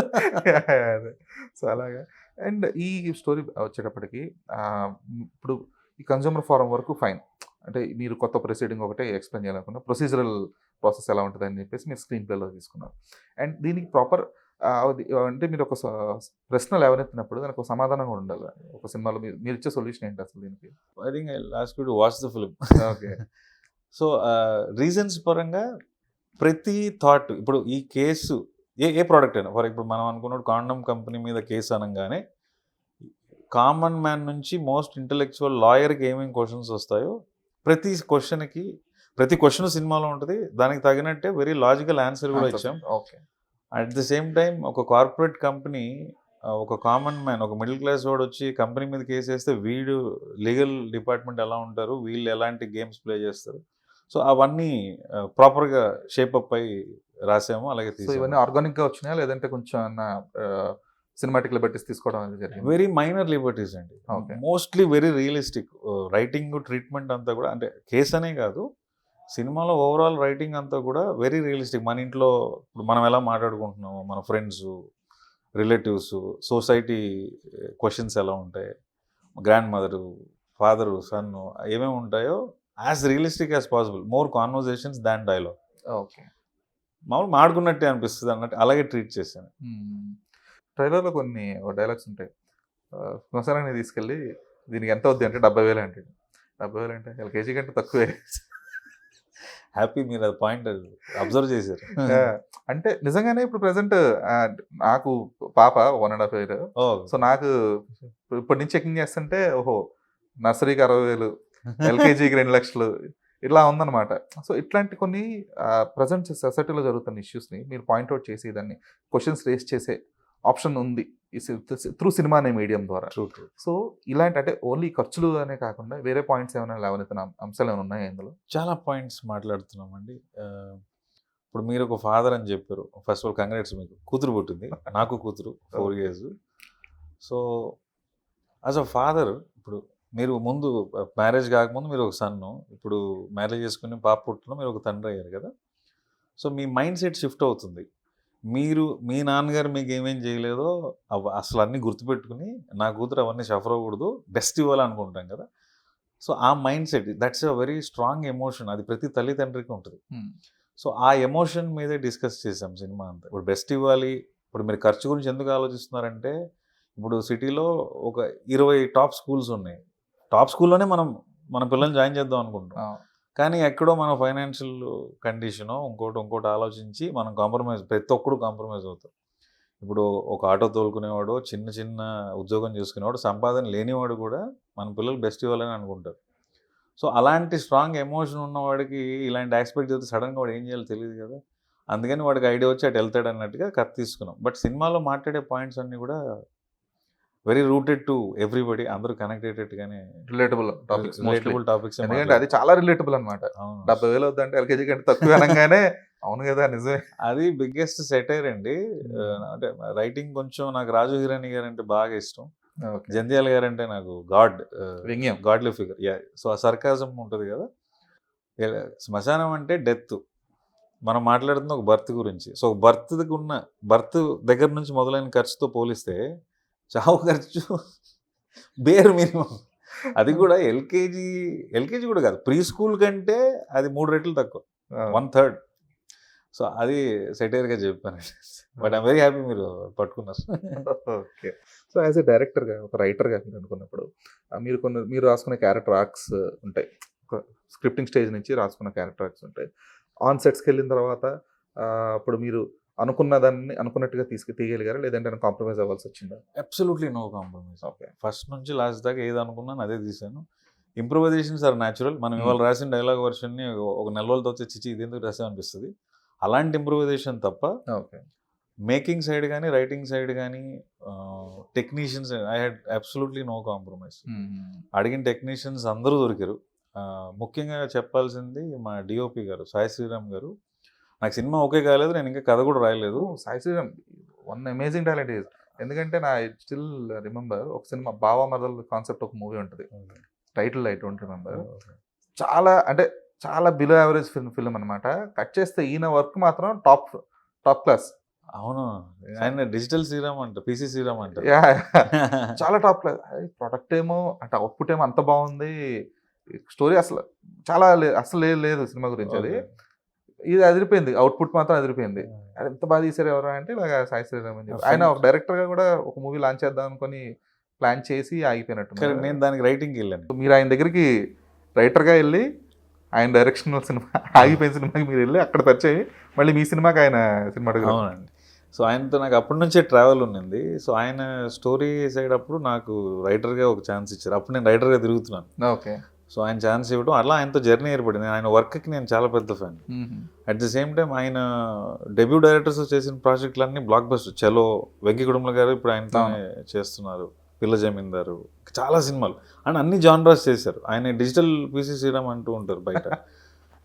సో అలాగా. అండ్ ఈ స్టోరీ వచ్చేటప్పటికి ఇప్పుడు ఈ కన్స్యూమర్ ఫోరం వరకు ఫైన్, అంటే మీరు కొత్త ప్రొసీడింగ్ ఒకటే ఎక్స్ప్లెయిన్ చేయాలనుకున్నా, ప్రొసీజరల్ ప్రాసెస్ ఎలా ఉంటుంది అని చెప్పేసి మీరు స్క్రీన్ ప్లేలో తీసుకున్నారు. అండ్ దీనికి ప్రాపర్ అంటే మీరు ఒక ప్రశ్నలు ఎవరెత్తినప్పుడు దానికి ఒక సమాధానం కూడా ఉండాలి. ఒక సినిమాలో మీరు ఇచ్చే సొల్యూషన్ ఏంటి అసలు దీనికి? I think I last to watch the film. Okay. So reasons పరంగా ప్రతి థాట్, ఇప్పుడు ఈ కేసు ఏ ప్రోడక్ట్ అయినా, ఫర్ ఇప్పుడు మనం అనుకున్నప్పుడు కాండమ్ కంపెనీ మీద కేసు అనగానే కామన్ మ్యాన్ నుంచి మోస్ట్ ఇంటలెక్చువల్ లాయర్కి ఏమేమి క్వశ్చన్స్ వస్తాయో ప్రతి క్వశ్చన్ సినిమాలో ఉంటుంది. దానికి తగినట్టే వెరీ లాజికల్ ఆన్సర్ కూడా ఇచ్చాం. Okay. At the same time ఒక కార్పొరేట్ కంపెనీ ఒక కామన్ మ్యాన్, ఒక మిడిల్ క్లాస్ వాడు వచ్చి కంపెనీ మీద కేసు వేస్తే వీడు లీగల్ డిపార్ట్మెంట్ ఎలా ఉంటారు, వీళ్ళు ఎలాంటి గేమ్స్ ప్లే చేస్తారు, సో అవన్నీ ప్రాపర్గా షేపప్ అయి రాసాము. అలాగే సో ఇవన్నీ ఆర్గానిక్ గా వచ్చినాయా లేదంటే కొంచెం సినిమాటిక్ లిబర్టీస్ తీసుకోవడం అనేది జరిగింది? వెరీ మైనర్ లిబర్టీస్ అండి, Okay. Mostly very realistic. Writing treatment అంతా కూడా, అంటే కేసు అనే కాదు, సినిమాలో ఓవరాల్ రైటింగ్ అంతా కూడా వెరీ రియలిస్టిక్. మన ఇంట్లో ఇప్పుడు మనం ఎలా మాట్లాడుకుంటున్నాము, మన ఫ్రెండ్స్, రిలేటివ్స్, సొసైటీ క్వశ్చన్స్ ఎలా ఉంటాయి, గ్రాండ్ మదరు, ఫాదరు, సన్ ఏమేమి ఉంటాయో as realistic as possible, more conversations than dialogue. Okay. మామూలు మాడుకున్నట్టే అనిపిస్తుంది అన్నట్టు అలాగే ట్రీట్ చేశాను. ట్రైలర్లో కొన్ని డైలాగ్స్ ఉంటాయి. శ్మశానాన్ని తీసుకెళ్ళి దీనికి ఎంత అవుద్ది అంటే 70,000 అంటాడు. 70,000 అంటే ఎల్కేజీ కంటే తక్కువే. హ్యాపీ మీరు అది పాయింట్ అబ్జర్వ్ చేశారు. అంటే నిజంగానే ఇప్పుడు ప్రెసెంట్ నాకు పాప 1.5 year. ఓ సో నాకు ఇప్పటి నుంచి చెకింగ్ చేస్తుంటే ఓహో నర్సరీకి 60,000, ఎల్కేజీకి 2 లక్షలు ఇట్లా ఉందన్నమాట. సో ఇట్లాంటి కొన్ని ప్రజెంట్ సొసైటీలో జరుగుతున్న ఇష్యూస్ని మీరు పాయింట్అవుట్ చేసి దాన్ని క్వశ్చన్స్ రేస్ చేసే ఆప్షన్ ఉంది త్రూ సినిమా అనే మీడియం ద్వారా. True true. సో ఇలాంటి అంటే ఓన్లీ ఖర్చులు అనే కాకుండా వేరే పాయింట్స్ ఏమైనా లేవనెత్తిన అంశాలు ఏమైనా ఉన్నాయా ఇందులో? చాలా పాయింట్స్ మాట్లాడుతున్నామండి. ఇప్పుడు మీరు ఒక ఫాదర్ అని చెప్పారు. ఫస్ట్ ఆఫ్ ఆల్ కంగ్రాట్స్, మీకు కూతురు పుట్టింది, నాకు కూతురు 4 years. So as a father, ఇప్పుడు మీరు ముందు మ్యారేజ్ కాకముందు మీరు ఒక సన్ను, ఇప్పుడు మ్యారేజ్ చేసుకుని పాప పుట్టిన మీరు ఒక తండ్రి అయ్యారు కదా. సో మీ మైండ్ సెట్ షిఫ్ట్ అవుతుంది. మీరు మీ నాన్నగారు మీకు ఏమేం చేయలేదో అసలు అన్నీ గుర్తుపెట్టుకుని నా కూతురు అవన్నీ సఫర్ అవ్వకూడదు, బెస్ట్ ఇవ్వాలనుకుంటాం కదా. సో ఆ mind set, that's a very strong emotion, అది ప్రతి తల్లిదండ్రికి ఉంటుంది. సో ఆ ఎమోషన్ మీదే డిస్కస్ చేసాం సినిమా అంతా. ఇప్పుడు బెస్ట్ ఇవ్వాలి, ఇప్పుడు మీరు ఖర్చు గురించి ఎందుకు ఆలోచిస్తున్నారంటే, ఇప్పుడు సిటీలో ఒక 20 టాప్ స్కూల్స్ ఉన్నాయి. టాప్ స్కూల్లోనే మన పిల్లల్ని జాయిన్ చేద్దాం అనుకుంటాం, కానీ ఎక్కడో మన ఫైనాన్షియల్ కండిషనో ఇంకోటి ఆలోచించి మనం కాంప్రమైజ్, ప్రతి ఒక్కడు కాంప్రమైజ్ అవుతాం. ఇప్పుడు ఒక ఆటో తోలుకునేవాడు, చిన్న ఉద్యోగం చేసుకునేవాడు, సంపాదన లేనివాడు కూడా మన పిల్లలు బెస్ట్ ఇవ్వాలని అనుకుంటారు. సో అలాంటి స్ట్రాంగ్ ఎమోషన్ ఉన్నవాడికి ఇలాంటి ఆస్పెక్ట్ చెప్తే సడన్గా వాడు ఏం చేయాలో తెలియదు కదా. అందుకని వాడికి ఐడియా వచ్చి అటు వెళ్తాడు అన్నట్టుగా కథ తీసుకున్నాం. బట్ సినిమాలో మాట్లాడే పాయింట్స్ అన్నీ కూడా వెరీ రూటెడ్ టు ఎవ్రీబడి, అందరూ కనెక్ట్ అయ్యేటట్టుగానే రిలేటబుల్ టాపిక్స్. ఎందుకంటే అది చాలా రిలేటబుల్ అనమాట. 70,000 అవుతుందంటే ఎల్కేజీ కంటే తక్కువ అనగానే అవును కదా నిజమే. అది బిగ్గెస్ట్ సెటైర్ అండి. అంటే రైటింగ్ కొంచెం నాకు రాజు హిరాని గారు అంటే బాగా ఇష్టం, జంధ్యాల గారు అంటే నాకు గాడ్లీ ఫిగర్. సో ఆ సర్కాజం ఉంటుంది కదా. శ్మశానం అంటే డెత్, మనం మాట్లాడుతున్న ఒక బర్త్ గురించి. సో బర్త్ దగ్గర నుంచి మొదలైన ఖర్చుతో పోలిస్తే చావు ఖర్చు బేర్ మినిమం. అది కూడా ఎల్కేజీ కూడా కాదు, ప్రీ స్కూల్ కంటే అది 3 రెట్లు తక్కువ, 1/3. సో అది సెటైర్గా చెప్పాను. బట్ ఐమ్ వెరీ హ్యాపీ మీరు పట్టుకున్నారు. ఓకే. సో యాజ్ ఎ డైరెక్టర్గా, ఒక రైటర్గా మీరు అనుకున్నప్పుడు మీరు రాసుకునే క్యారెక్టర్ ఆర్క్స్ ఉంటాయి. ఒక స్క్రిప్టింగ్ స్టేజ్ నుంచి రాసుకున్న క్యారెక్టర్ ఆర్క్స్ ఉంటాయి. ఆన్ సెట్స్కి వెళ్ళిన తర్వాత అప్పుడు మీరు అనుకున్నట్టుగా తీయగలిగారా, లేదంటే కాంప్రమైజ్ అవ్వాల్సి వచ్చిందా? Absolutely no compromise. Okay. First నుంచి లాస్ట్ దాకా ఏది అనుకున్నాను అదే తీశాను. Improvisations are natural. మనం ఇవాళ రాసిన డైలాగ్ వర్షన్ని ఒక నెల రోజులతో చిచి ఇది ఎందుకు రాసాం అనిపిస్తుంది. అలాంటి ఇంప్రూవైజేషన్ తప్ప ఓకే. మేకింగ్ సైడ్ కానీ, రైటింగ్ సైడ్ కానీ, technicians I had absolutely no compromise. అడిగిన టెక్నీషియన్స్ అందరూ దొరికారు. ముఖ్యంగా చెప్పాల్సింది మా డిఓపి గారు, సాయి శ్రీరామ్ గారు. నాకు సినిమా ఓకే కాలేదు, నేను ఇంకా కథ కూడా రాయలేదు. Sai Sriram one amazing talent is. ఎందుకంటే నా స్టిల్ రిమెంబర్ ఒక సినిమా బావా మరదల్ కాన్సెప్ట్ ఒక మూవీ ఉంటుంది, టైటిల్ ఐ డోంట్ రిమెంబర్. చాలా బిలో యావరేజ్ ఫిల్మ్ అనమాట. కట్ చేస్తే ఈయన వర్క్ మాత్రం టాప్ క్లాస్. అవును, ఆయన డిజిటల్ శ్రీరామ్ అంట, పీసీ శ్రీరామ్ అంట. చాలా టాప్ క్లాస్. ప్రొడక్ట్ ఏమో అంటే అవుట్పుట్ ఏమో అంత బాగుంది, స్టోరీ అసలు లేదు సినిమా గురించి. అది ఇది అదిరిపోయింది, అవుట్పుట్ మాత్రం అదిరిపోయింది. అది ఎంత బాగా తీసారు ఎవరు అంటే ఇలాగ సాయి శ్రీరామ్ అని చెప్పి. ఆయన ఒక డైరెక్టర్గా కూడా ఒక మూవీ లాంచ్ చేద్దాం అనుకుని ప్లాన్ చేసి ఆగిపోయినట్టు. నేను దానికి రైటింగ్కి వెళ్ళాను. మీరు ఆయన దగ్గరికి రైటర్గా వెళ్ళి ఆయన డైరెక్షనల్ సినిమా ఆగిపోయిన సినిమాకి మీరు వెళ్ళి అక్కడ పరిచయం, మళ్ళీ మీ సినిమాకి ఆయన సినిమాటోగ్రాఫర్. అవునండి. సో ఆయనతో నాకు అప్పటి నుంచే ట్రావెల్ ఉన్నింది. సో ఆయన స్టోరీ సైడ్ అప్పుడు నాకు రైటర్గా ఒక ఛాన్స్ ఇచ్చారు. అప్పుడు నేను రైటర్గా తిరుగుతున్నాను. ఓకే. సో ఆయన ఛాన్స్ ఇవ్వడం అలా ఆయనతో జర్నీ ఏర్పడింది. ఆయన వర్క్కి నేను చాలా పెద్ద fan. At the same time ఆయన డెబ్యూ డైరెక్టర్స్ చేసిన ప్రాజెక్టులన్నీ బ్లాక్ బస్టర్. చలో, వెంకీ కుటుంబ గారు ఇప్పుడు ఆయనతో చేస్తున్నారు, పిల్ల జమీందారు, చాలా సినిమాలు అండ్ అన్ని జానరాస్ చేశారు. ఆయన డిజిటల్ పీసీ శ్రీరామ్ అంటూ ఉంటారు బయట.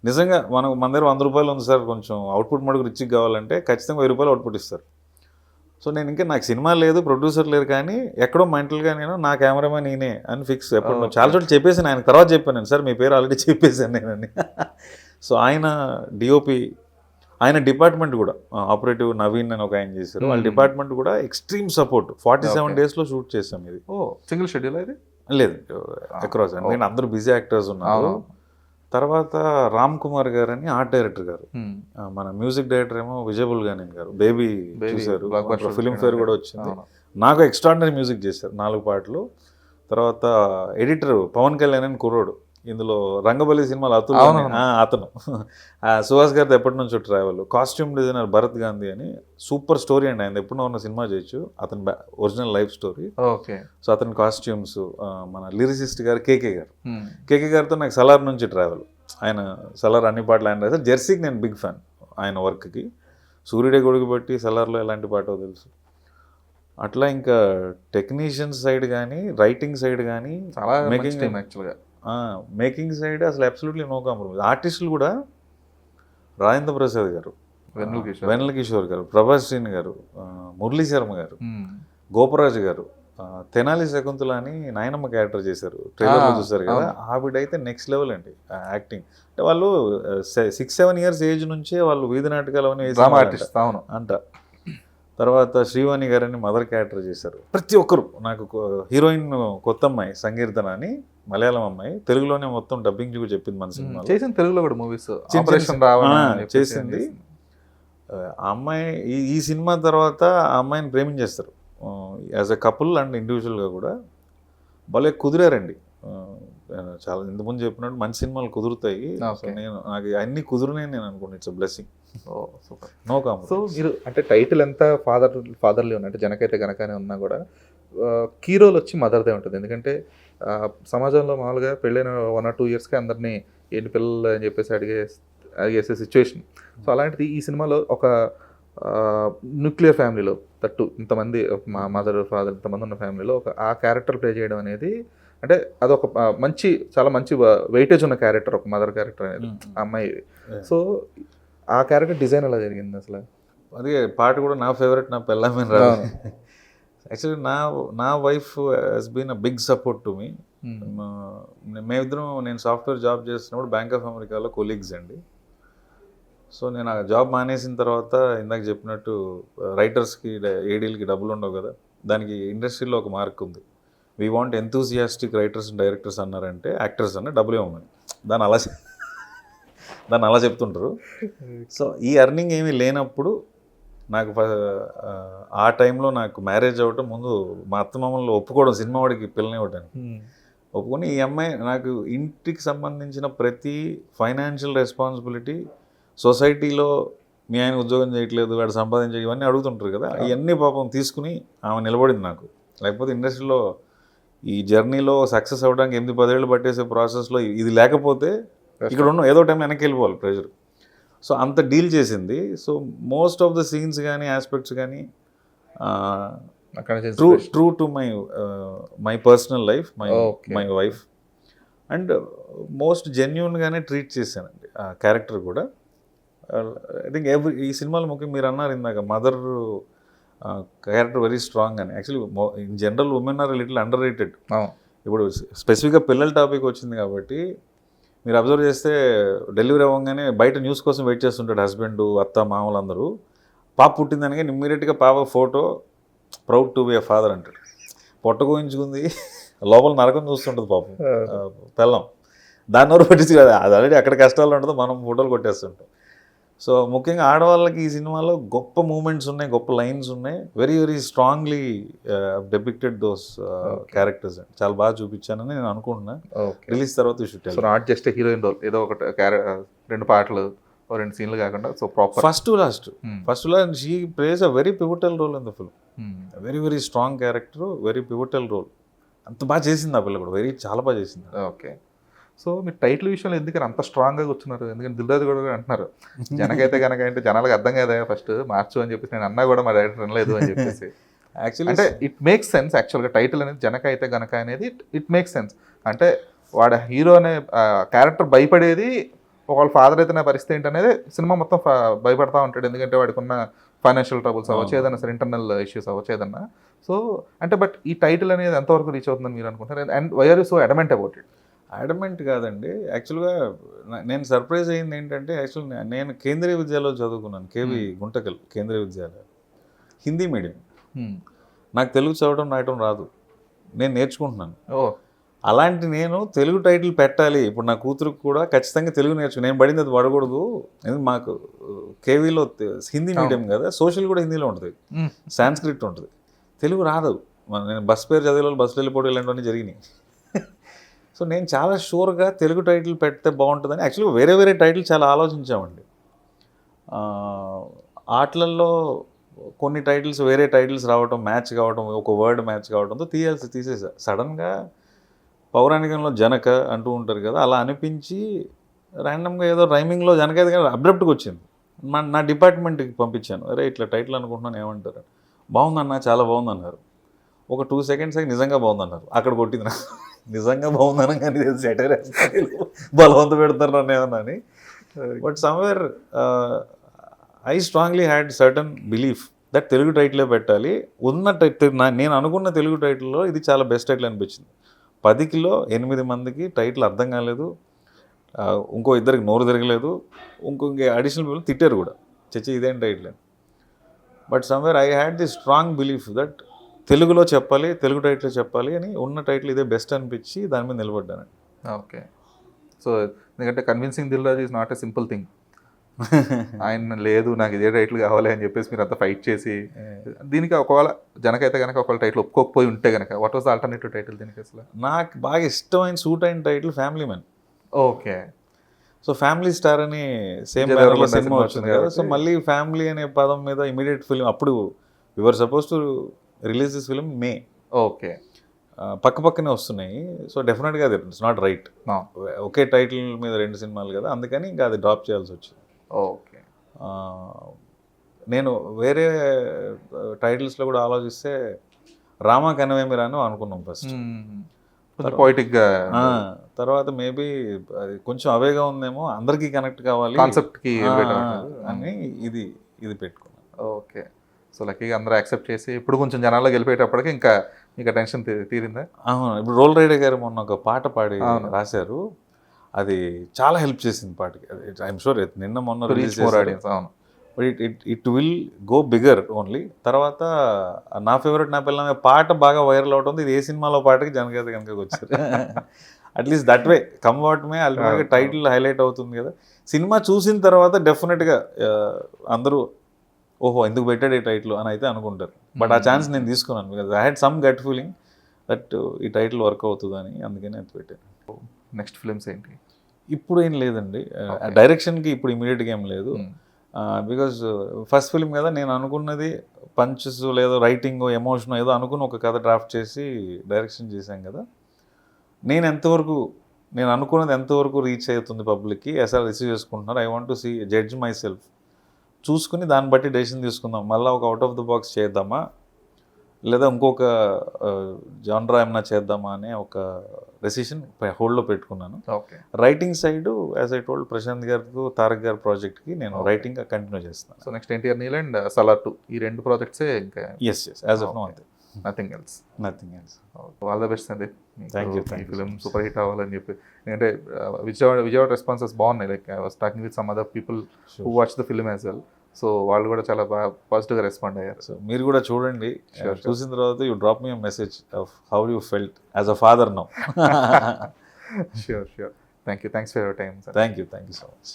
నిజంగా మన దగ్గర 100 రూపాయలు ఉంది సార్, కొంచెం అవుట్పుట్ మటుకు రిచ్కి కావాలంటే ఖచ్చితంగా 1000 రూపాయలు అవుట్పుట్ ఇస్తారు. సో నేను ఇంకా నాకు సినిమా లేదు, ప్రొడ్యూసర్ లేరు, కానీ ఎక్కడో మెంటల్గా నేను నా కెమెరామెన్ నేనే అని ఫిక్స్. ఎప్పుడు చాలా చోట్ల చెప్పేసాను, ఆయన తర్వాత చెప్పాను నేను, సార్ మీ పేరు ఆల్రెడీ చెప్పేశాను నేనని. సో ఆయన డిఓపి, ఆయన డిపార్ట్మెంట్ కూడా ఆపరేటివ్ నవీన్ అని ఒక ఆయన చేశారు. వాళ్ళ డిపార్ట్మెంట్ కూడా ఎక్స్ట్రీమ్ సపోర్ట్. 47 డేస్లో షూట్ చేసాం ఇది. సింగిల్ షెడ్యూల్ అయితే లేదు, అక్రాస్. ఎందుకంటే అందరూ బిజీ యాక్టర్స్ ఉన్నారు. తర్వాత రామ్ కుమార్ గారు అని ఆర్ట్ డైరెక్టర్ గారు, మన మ్యూజిక్ డైరెక్టర్ ఏమో విజయబుల్ గాని గారు, బేబీ చూశారు, ఫిల్మ్ ఫేర్ కూడా వచ్చింది. నాకు ఎక్స్ట్రాడినరీ మ్యూజిక్ చేశారు, 4 పాటలు. తర్వాత ఎడిటర్ పవన్ కళ్యాణ్ అని కుర్రోడు, ఇందులో రంగబలి సినిమాలు అతను సుహాస్ గారితో ఎప్పటి నుంచో travel. Costume designer Bharat Gandhi అని, సూపర్ స్టోరీ అండి, ఆయన ఎప్పుడో ఉన్న సినిమా చేయొచ్చు, అతని ఒరిజినల్ లైఫ్ స్టోరీ. సో అతని కాస్ట్యూమ్స్. మన లిరిసిస్ట్ గారు కేకే గారితో నాకు సలార్ నుంచి ట్రావెల్. ఆయన సలార్ అన్ని పాటలు ఆయన రాశారు. జెర్సీకి నేను బిగ్ ఫ్యాన్ ఆయన వర్క్కి. సూర్యుడే గొడుగు బట్టి సలార్లో ఎలాంటి పాటో తెలుసు. అట్లా ఇంకా టెక్నీషియన్స్ సైడ్ కానీ, రైటింగ్ సైడ్ కానీ, మేకింగ్ సైడ్ అసలు అబ్సల్యూట్లీ నో కాంప్రమైజ్. ఆర్టిస్టులు కూడా రాజేంద్ర ప్రసాద్ గారు, వెన్నెల కిషోర్ గారు, ప్రభాస్ శ్రీని గారు, మురళీ శర్మ గారు, గోపరాజు గారు, తెనాలి శకుంతల అని నాయనమ్మ క్యారెక్టర్ చేశారు, ట్రైలర్లో చూసారు కదా. ఆవిడైతే నెక్స్ట్ లెవెల్ అండి యాక్టింగ్. అంటే వాళ్ళు 6-7 ఇయర్స్ ఏజ్ నుంచే వాళ్ళు వీధి నాటకాలు అంట. తర్వాత శ్రీవాణి గారని మదర్ క్యారెక్టర్ చేశారు. ప్రతి ఒక్కరు, నాకు హీరోయిన్ కొత్త అమ్మాయి సంకీర్తన అని, మలయాళం అమ్మాయి, తెలుగులోనే మొత్తం డబ్బింగ్ కూడా చెప్పింది మన సినిమా చేసింది, తెలుగులో కూడా మూవీస్ చేసింది. ఆ అమ్మాయి ఈ సినిమా తర్వాత ఆ అమ్మాయిని ప్రేమించేస్తారు యాజ్ ఎ కపుల్ అండ్ ఇండివిజువల్గా కూడా. భలే కుదిరారండి. చాలా ఇంతకుముందు చెప్పినట్టు మంచి సినిమాలు కుదురుతాయి. నాకు అన్ని కుదురునే నేను అనుకుంటున్నాను. It's blessing. No compromise. So మీరు అంటే టైటిల్ ఎంత ఫాదర్లీ ఉన్నట్టు జనకైతే గనకనే ఉన్నా కూడా కీ రోల్ వచ్చి మదర్దే ఉంటుంది. ఎందుకంటే సమాజంలో మామూలుగా పెళ్ళైన 1 or 2 yearsకే అందరినీ ఏంటి పిల్లలు అని చెప్పేసి అడిగేసే సిచ్యువేషన్. సో అలాంటిది ఈ సినిమాలో ఒక న్యూక్లియర్ ఫ్యామిలీలో తట్టు ఇంతమంది, మా మదర్ ఫాదర్ ఇంతమంది ఉన్న ఫ్యామిలీలో ఆ క్యారెక్టర్ ప్లే చేయడం అనేది, అంటే అదొక చాలా మంచి వెయిటేజ్ ఉన్న క్యారెక్టర్, ఒక మదర్ క్యారెక్టర్ అనేది అమ్మాయి. సో ఆ క్యారెక్టర్ డిజైన్ ఎలా జరిగింది అసలు? అదే పాట కూడా నా ఫేవరెట్, నా పెళ్ళామే రాదు. యాక్చువల్లీ నా wife has been a big support to me. మేమిద్దరం, నేను సాఫ్ట్వేర్ జాబ్ చేస్తున్నప్పుడు బ్యాంక్ ఆఫ్ అమెరికాలో కొలీగ్స్ అండి. సో నేను ఆ జాబ్ మానేసిన తర్వాత ఇందాక చెప్పినట్టు రైటర్స్కి, ఏడీలకి డబ్బులు ఉండవు కదా, దానికి ఇండస్ట్రీలో ఒక మార్క్ ఉంది. We want enthusiastic writers and directors అన్నారంటే యాక్టర్స్ అన్న డబ్బులు ఇవ్వమని, దాన్ని అలా చెప్తుంటారు. సో ఈ అర్నింగ్ ఏమీ లేనప్పుడు నాకు ఆ టైంలో నాకు మ్యారేజ్ అవ్వటం ముందు మా అత్తమామలు ఒప్పుకోవడం, సినిమా వాడికి పిల్లని ఇవ్వడానికి ఒప్పుకొని, ఈ అమ్మాయి నాకు ఇంటికి సంబంధించిన ప్రతి ఫైనాన్షియల్ రెస్పాన్సిబిలిటీ, సొసైటీలో మీ ఆయన ఉద్యోగం చేయట్లేదు, వాడు సంపాదించే, ఇవన్నీ అడుగుతుంటారు కదా, ఇవన్నీ పాపం తీసుకుని ఆమె నిలబడింది నాకు. లేకపోతే ఇండస్ట్రీలో ఈ జర్నీలో సక్సెస్ అవ్వడానికి 8-10 ఏళ్ళు పట్టేసే ప్రాసెస్లో ఇది లేకపోతే ఇక్కడ ఉన్న ఏదో టైంలో వెనక్కి వెళ్ళిపోవాలి ప్రెషర్. సో అంత డీల్ చేసింది. So most of the scenes కానీ ఆస్పెక్ట్స్ కానీ true to my personal life, my wife, and most జెన్యూన్గానే ట్రీట్ చేశానండి ఆ క్యారెక్టర్ కూడా. ఐ థింక్ ఈ సినిమాలో ముఖ్యంగా మీరు అన్నారు ఇందాక, మదర్ క్యారెక్టర్ వెరీ స్ట్రాంగ్ అని. Actually in general women are little under rated. ఇప్పుడు స్పెసిఫిక్గా పిల్లల టాపిక్ వచ్చింది కాబట్టి మీరు అబ్జర్వ్ చేస్తే డెలివరీ అవ్వగానే బయట న్యూస్ కోసం వెయిట్ చేస్తుంటాడు హస్బెండ్, అత్త, మామూలు అందరూ. పాప పుట్టిందని ఇమ్మీడియట్గా పాప photo, proud to be a father అంటాడు. పొట్ట కోయించుకుంది, లోపల నరకం చూస్తుంటుంది పాపం పిల్లం. దాన్ని ఎవరు పట్టించి కదా, అది ఆల్రెడీ అక్కడ కష్టాలు ఉంటుందో మనం ఫోటోలు కొట్టేస్తుంటాం. సో ముఖ్యంగా ఆడవాళ్ళకి ఈ సినిమాలో గొప్ప మూమెంట్స్ ఉన్నాయి, గొప్ప లైన్స్ ఉన్నాయి. Very very strongly depicted those characters. చాలా బాగా చూపించానని నేను అనుకుంటున్నా. రిలీజ్ తర్వాత so not just heroine role, ఏదో ఒక 2 పాటలు, 2 సీన్లు కాకుండా, so proper first to last she plays a very pivotal role in the film. Very very strong character, very pivotal role. అంత బాగా చేసింది ఆ పిల్ల కూడా, చాలా బాగా చేసింది. ఓకే. సో మీరు టైటిల్ విషయంలో ఎందుకని అంత స్ట్రాంగ్గా కూర్చున్నారు? ఎందుకంటే దిల్రాజు కూడా అంటున్నారు జనకైతే గనక అంటే జనాలకు అర్థం కదా ఫస్ట్ మార్చు అని చెప్పేసి, నేను అన్నా కూడా మా డైరెక్టర్ అనలేదు అని చెప్పేసి. యాక్చువల్లీ అంటే ఇట్ మేక్స్ సెన్స్ యాక్చువల్గా టైటిల్ అనేది జనకైతే గనక అనేది ఇట్ మేక్స్ సెన్స్. అంటే వాడు హీరో అనే క్యారెక్టర్ భయపడేది ఒకళ్ళ ఫాదర్ అయితే నా పరిస్థితి ఏంటనేది సినిమా మొత్తం భయపడతా ఉంటాడు, ఎందుకంటే వాడికి ఉన్న ఫైనాన్షియల్ ట్రబుల్స్ అవ్వచ్చు, ఏదైనా సరే ఇంటర్నల్ ఇష్యూస్ అవ్వచ్చు ఏదన్నా. సో అంటే బట్ ఈ టైటిల్ అనేది ఎంతవరకు రీచ్ అవుతుందని మీరు అనుకుంటారు? And why are you so adamant about it? Adamant కాదండి, యాక్చువల్గా నేను సర్ప్రైజ్ అయింది ఏంటంటే, యాక్చువల్ నేను కేంద్రీయ విద్యాలయంలో చదువుకున్నాను, కేవి గుంటకల్ కేంద్రీయ విద్యాలయం, హిందీ మీడియం. నాకు తెలుగు చదవడం రాయటం రాదు, నేను నేర్చుకుంటున్నాను. అలాంటి నేను తెలుగు టైటిల్ పెట్టాలి, ఇప్పుడు నా కూతురుకు కూడా ఖచ్చితంగా తెలుగు నేను పడింది అది పడకూడదు. ఎందుకంటే మాకు కేవీలో హిందీ మీడియం కదా, సోషల్ కూడా హిందీలో ఉంటుంది, సాంస్క్రిట్ ఉంటుంది, తెలుగు రాదు. నేను బస్ పేరు చదివే బస్సులో వెళ్ళిపోవడం ఇలాంటివన్నీ జరిగినాయి. సో నేను చాలా షూర్గా తెలుగు టైటిల్ పెడితే బాగుంటుందని యాక్చువల్గా వేరే వేరే టైటిల్ చాలా ఆలోచించామండి. ఆటలల్లో కొన్ని టైటిల్స్ వేరే టైటిల్స్ రావడం, మ్యాచ్ కావడం, ఒక వర్డ్ మ్యాచ్ కావడంతో తీసేసా. సడన్గా పౌరాణికంలో జనక అంటూ ఉంటారు కదా, అలా అనిపించి ర్యాండమ్గా ఏదో రైమింగ్లో జనక అయితే అబ్రప్ట్గా వచ్చింది. నా డిపార్ట్మెంట్కి పంపించాను, అరే ఇట్లా టైటిల్ అనుకుంటున్నాను ఏమంటారు, బాగుందన్నా చాలా బాగుందన్నారు. ఒక 2 seconds నిజంగా బాగుందన్నారు, అక్కడ కొట్టింది నాకు. నిజంగా బాగుందన్నా కానీ సెటైర్ బలవంత పెడతారు నన్ను ఏమన్నా అని. But somewhere I strongly had certain belief that Telugu టైటిలే పెట్టాలి. నేను అనుకున్న తెలుగు టైటిల్లో ఇది చాలా బెస్ట్ టైటిల్ అనిపించింది. 10కిలో 8 మందికి టైటిల్ అర్థం కాలేదు, ఇంకో 2కి నోరు తిరగలేదు, ఇంకో అడిషనల్ పీపుల్ తిట్టారు కూడా, చచ్చి ఇదేం టైటిల్ అని. But somewhere I had the strong belief that తెలుగులో చెప్పాలి, తెలుగు టైటిల్ చెప్పాలి అని, ఉన్న టైటిల్ ఇదే బెస్ట్ అనిపించి దాని మీద నిలబడ్డాను. ఓకే. సో ఎందుకంటే convincing Dil Raju is not a simple thing. ఆయన లేదు నాకు ఇదే టైటిల్ కావాలి అని చెప్పేసి మీరు అంతా ఫైట్ చేసి, దీనికి ఒకవేళ జనకైతే కనుక ఒకవేళ టైటిల్ ఒప్పుకోకపోయి ఉంటే కనుక what was the alternative title దీనికి అసలు? నాకు బాగా ఇష్టమైన సూట్ అయిన title family man. Okay. So family star అని సేమ్ సినిమా వచ్చింది కదా, సో మళ్ళీ ఫ్యామిలీ అనే పదం మీద ఇమీడియట్ ఫిల్మ్, అప్పుడు we were supposed to release this film May. Okay. పక్కనే వస్తున్నాయి, సో డెఫినెట్గా అది ఇట్స్ నాట్ రైట్. ఒకే టైటిల్ మీద 2 సినిమాలు కదా, అందుకని ఇంకా అది డ్రాప్ చేయాల్సి వచ్చింది. ఓకే. నేను వేరే టైటిల్స్లో కూడా ఆలోచిస్తే రామా కనవేమిరాను అనుకున్నాం ఫస్ట్, పోయిటిక్గా. తర్వాత మేబీ అది కొంచెం అవేగా ఉందేమో, అందరికీ కనెక్ట్ కావాలి కాన్సెప్ట్కి అని ఇది పెట్టుకున్నాను. ఓకే. సో లక్కీగా అందరూ యాక్సెప్ట్ చేసి ఇప్పుడు కొంచెం జనాల్లో గెలిపేటప్పటికి ఇంకా టెన్షన్ తీరిందా? అవును. ఇప్పుడు రోల్ రైడర్ గారు మొన్న ఒక పాట పాడి రాశారు, అది చాలా హెల్ప్ చేసింది పాటకి. ఐఎమ్ షూర్ నిన్న మొన్న రిలీజ్ ఆడియన్స్. అవును. But it will go bigger only. తర్వాత నా ఫేవరెట్ నా పిల్లల పాట బాగా వైరల్ అవడం, ఇది ఏ సినిమాలో పాటకి జనగత కనుక వచ్చారు. At least that way come what may అల్టిమేట్గా టైటిల్ హైలైట్ అవుతుంది కదా. సినిమా చూసిన తర్వాత డెఫినెట్గా అందరూ ఓహో ఎందుకు పెట్టాడు ఈ టైటిల్ అని అయితే అనుకుంటారు. బట్ ఆ ఛాన్స్ నేను తీసుకున్నాను, because I had some gut feeling that ఈ టైటిల్ వర్క్ అవుతుందని, అందుకని అది పెట్టాను. నెక్స్ట్ ఫిల్మ్స్ ఏంటి? ఇప్పుడు ఏం లేదండి, డైరెక్షన్కి ఇప్పుడు ఇమీడియట్గా ఏం లేదు. బికాజ్ ఫస్ట్ ఫిల్మ్ కదా, నేను అనుకున్నది పంచెస్ లేదో రైటింగ్ ఎమోషన్ ఏదో అనుకుని ఒక కథ డ్రాఫ్ట్ చేసి డైరెక్షన్ చేశాం కదా. నేను అనుకున్నది ఎంతవరకు రీచ్ అవుతుంది పబ్లిక్కి, అసలు రిసీవ్ చేసుకుంటున్నారు, I want to see judge myself, చూసుకుని దాన్ని బట్టి డెసిషన్ తీసుకుందాం. మళ్ళీ ఒక అవుట్ ఆఫ్ ద బాక్స్ చేద్దామా, లేదా ఇంకొక జానరా ఏమైనా చేద్దామా అనే ఒక డెసిషన్ హోల్డ్లో పెట్టుకున్నాను. Okay. Writing side as I told Prashanth garu Tarak garu ప్రాజెక్ట్కి నేను రైటింగ్ కంటిన్యూ చేస్తాను. So next NTR Neel and Salaar 2 ఈ 2 ప్రాజెక్ట్సే ఇంకా? ఎస్ యాజ్ ఆఫ్ నో అంతే, nothing else. All the best అండి. Thank you. Film super hit అవ్వాలని చెప్పి, ఎందుకంటే విజయవాడ రెస్పాన్సెస్ బాగున్నాయి. Like I was talking with some other people who watch the film as well. So వాళ్ళు కూడా చాలా బాగా పాజిటివ్గా రెస్పాండ్ అయ్యారు. సో మీరు కూడా చూడండి, చూసిన తర్వాత you drop me message of how you felt as a father now. Sure. Thank you. Thanks for your time, sir. Thank you so much.